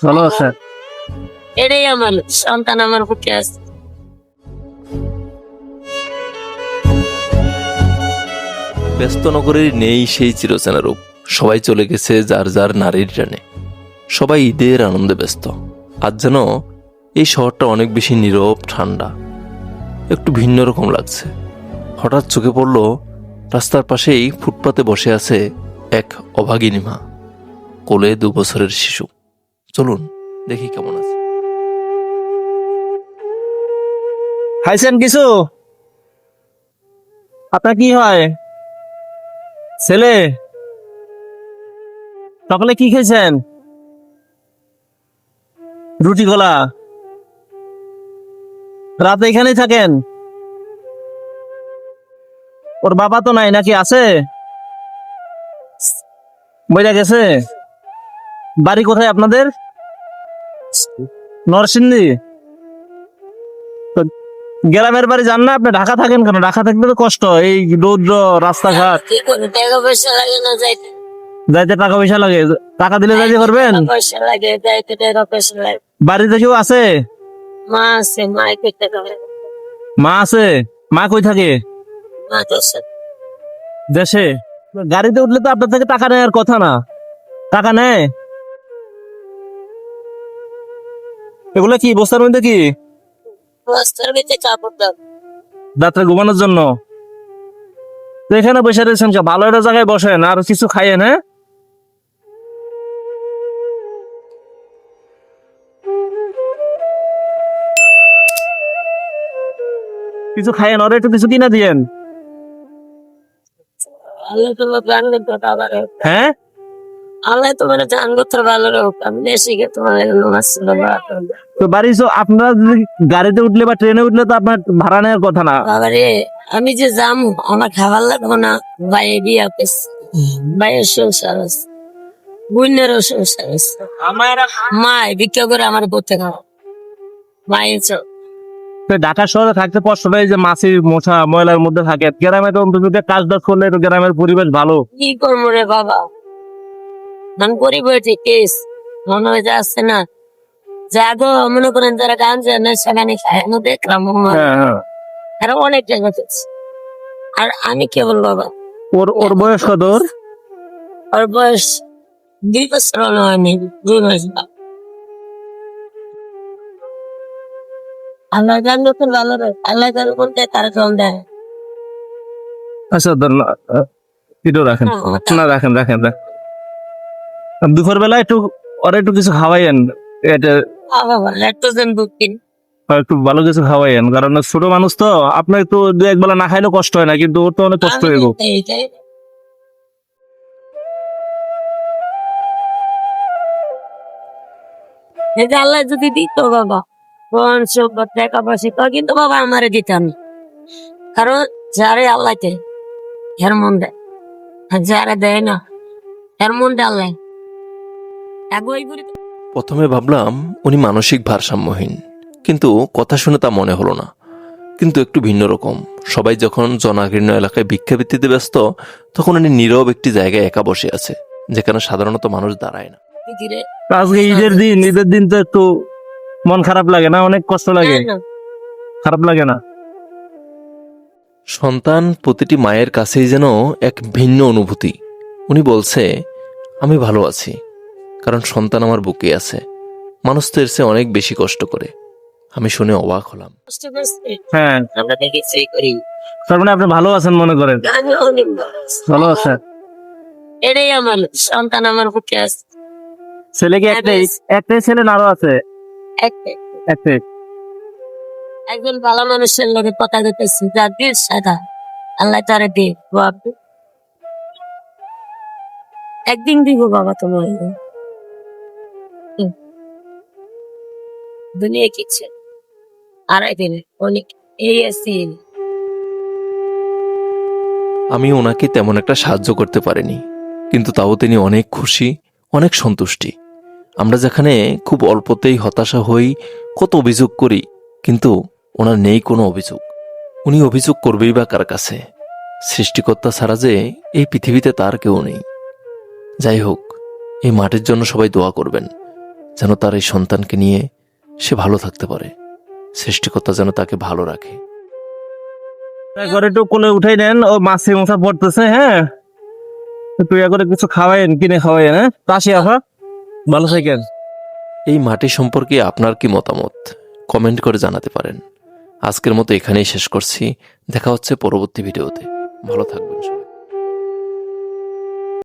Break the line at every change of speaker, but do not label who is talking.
ভালো আছে।
এটাই আমার সন্তান আমার বুকে আছে।
ব্যস্ত নগরীর নেই সেই চিরচেনা রূপ। সবাই চলে গেছে যার যার নারীর টানে। সবাই ঈদের আনন্দে ব্যস্ত। আজ যেন এই শহরটা অনেক বেশি নীরব, ঠান্ডা, একটু ভিন্ন রকম লাগছে। হঠাৎ চোখে পড়ল রাস্তার পাশেই ফুটপাতে বসে আছে এক অভাগিনী মা, কোলে 2 বছরের শিশু। চলুন দেখি কেমন আছে।
খাইছেন কিছু? আপনার কি হয়? ছেলে সকালে কি খেয়েছেন? রুটি কলা। রাতে এখানেই থাকেন? ওর বাবা তো নাই, নাকি আছে? বইরা গেছে। বাড়ি কোথায় আপনাদের? নরসিংদী। তো গ্রামের বাড়ি যান না? আপনি ঢাকা থাকেন কেন? ঢাকা থাকলে তো কষ্ট, এই রৌদ্র, রাস্তাঘাট।
কি করে টাকা পয়সা লাগে না যাইতে?
যাইতে টাকা পয়সা লাগে। টাকা দিলে যাইতে পারবেন?
টাকা পয়সা লাগে যাইতে, টাকা পয়সা লাগে।
বাড়িতে কেউ আছে?
মা আছে, মা করতে হবে।
মা আছে? মা কই থাকে?
মা তো আছে।
দেশে। গাড়িতে উঠলে তো আপনার থেকে টাকা নেওয়ার কথা না। টাকা নেয়? এগুলো কি বস্তার মধ্যে? কি
বস্তার ভিতরে কাপড় দাও।
রাত্রে ঘুমানোর জন্য? তো এখানে বসে রয়েছেন কে? ভালো একটা জায়গায় বসেন আর কিছু খাইয়েন। হ্যাঁ, কিছু খাইয়েন, ওরা একটু কিছু কিনা দিয়েন।
আল্লাহ তোমার গান করতে আবার।
হ্যাঁ,
আল্লাহ তোমার গান করতে ভালো হোক। আমি দেশে গিয়ে তোমার নামাজ
তো বাড়ি আপনারা যদি গাড়িতে উঠলে বা ট্রেনে উঠলে তো আপনার ভাড়া নেওয়ার কথা না।
বাবারে, আমি যে যাবো আমার খাবার লাগবো না। বাইরে বিয়া পেয়েছি, বাইরের সংসার আছে, বোনেরও সংসার আছে। মায় ভিক্ষা করে আমার পড়তে খাওয়া মায়ের চোখ।
তো ঢাকা শহরে থাকতে কষ্ট হয়, যে মাছি মোছা ময়লার মধ্যে থাকে। গ্রামে তো অন্তত কাজ বাজ করলে একটু গ্রামের পরিবেশ ভালো।
কি করবো রে বাবা, আমি গরিব হয়েছি। কেস মনে হয় যাচ্ছে না। জাগো মনে করেন যারা গান জানে সেখানে খায়ানো দেখলাম
হ্যাঁ, হ্যাঁ।
আরো অনেক জায়গা আছে। আর আমি কেবল বাবা।
ওর বয়স কত?
ওর বয়স 2 বছর হলো হয়নি, 2 মাস। আল্লাহ গান নতুন ভালো রে, আল্লাহ গান বলতে তারা কম দেয়।
আচ্ছা একটু রাখেন। না, রাখেন রাখেন রাখেন। দুপুর বেলা একটু ওরা একটু কিছু খাওয়াইয়েন। এটা
বাবা ল্যাকটোজেন বুকিং।
একটু ভালো কিছু খাওয়াইয়েন, কারণ ও ছোট মানুষ তো। আপনার একটু 2-1 বেলা না খাইলেও কষ্ট হয় না, কিন্তু ওর তো অনেক কষ্ট হইব।
আল্লাহ যদি দিত বাবা কোন সব টাকা পয়সা, তো কিন্তু বাবা আমারে দিতাম না। কারণ যারে আল্লাহ দেয় এর মন দেয়, আর যারা দেয় না এর মন দেয় আল্লাহ।
প্রথমে ভাবলাম উনি মানসিক ভারসাম্যহীন, কিন্তু কথা শুনে তা মনে হলো না। কিন্তু একটু ভিন্ন রকম। সবাই যখন জনাকীর্ণ এলাকায় ভিক্ষাবৃত্তিতে ব্যস্ত, তখন উনি নীরব একটি জায়গায় একা বসে আছে, যেখানে সাধারণত মানুষ দাঁড়ায় না।
আজকে ঈদের দিন, ঈদের দিন তো একটু মন খারাপ লাগে না? অনেক কষ্ট লাগে, খারাপ লাগে না?
সন্তান প্রতিটি মায়ের কাছেই যেন এক ভিন্ন অনুভূতি। উনি বলছে, আমি ভালো আছি, কারণ সন্তান আমার বুকে আছে। মানুষ তো এর চেয়ে অনেক বেশি কষ্ট করে। আমি শুনে অবাক হলাম।
হ্যাঁ,
আমরা দেখেছি করি।
তার মানে আপনি ভালো আছেন মনে করেন?
আমি অনেক ভালো আছি।
ভালো আছেন।
এটাই আমার সন্তান আমার বুকে আছে।
ছেলে কি একটাই? একটাই ছেলে না আরো আছে?
একটাই।
একটাই।
একজন ভালো মানুষের লোকে কথা দিতেছি, যার দিল সাদা আল্লাহ তারে দে। একদিন দিব বাবা তোমার। দুনিয়া কিচ্ছে 2.5 দিনে অনেক এই আছি।
আমি ওনাকে তেমন একটা সাহায্য করতে পারিনি, কিন্তু তাও তিনি অনেক খুশি, অনেক সন্তুষ্টি। আমরা যেখানে খুব অল্পতেই হতাশা হই, কত অভিযোগ করি, কিন্তু ওনার নেই কোনো অভিযোগ। উনি অভিযোগ করবেই বা কার কাছে? সৃষ্টিকর্তা ছাড়া যে এই পৃথিবীতে তার কেউ নেই। যাই হোক, এই মাটির জন্য সবাই দোয়া করবেন, যেন তার এই সন্তানকে নিয়ে সে ভালো থাকতে পারে, সৃষ্টিকর্তা যেন তাকে ভালো রাখে।
করে একটু কোলে উঠাই নেন, ও মাছি মশা পড়তেছে। হ্যাঁ, একটু করে কিছু খাওয়াইন, কিনে খাওয়াইন। হ্যাঁ, আসি আপা, ভালো থাকেন।
এই মাটি সম্পর্কে আপনার কি মতামত কমেন্ট করে জানাতে পারেন। আজকের মতো এখানেই শেষ করছি, দেখা হচ্ছে পরবর্তী ভিডিওতে। ভালো থাকবেন সবাই।